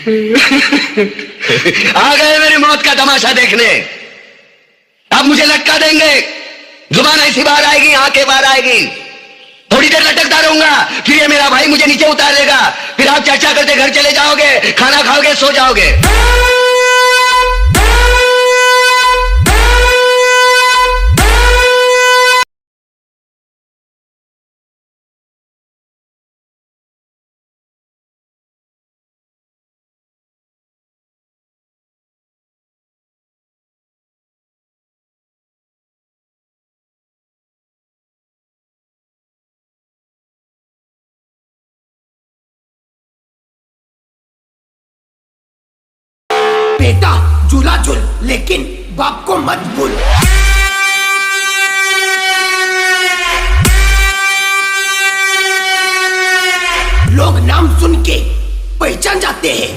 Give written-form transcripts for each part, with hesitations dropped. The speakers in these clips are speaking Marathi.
आ गए मेरी मौत का तमाशा देखने। अब मुझे लटका देंगे, जुबान ऐसी बाहर आएगी, आंखें बाहर आएगी, थोड़ी देर लटकता रहूंगा, फिर ये मेरा भाई मुझे नीचे उतार देगा, फिर आप चर्चा करते घर चले जाओगे, खाना खाओगे, सो जाओगे। बेटा झूला झूल, लेकिन बाप को मत भूल। लोग नाम सुन के पहचान जाते हैं।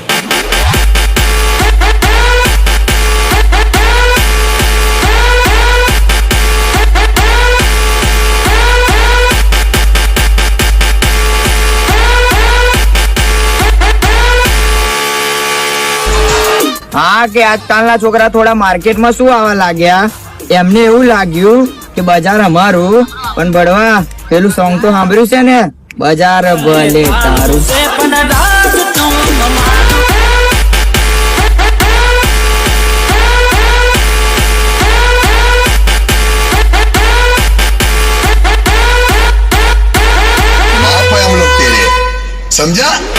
હા કે આજકાલના છોકરા થોડા માર્કેટમાં શું આવવા લાગ્યા, એમને એવું લાગ્યું કે બજાર અમારું, પણ બળવા પેલું સોંગ તો સાંભળ્યું છે ને, બજાર ભલે તારું। समझा।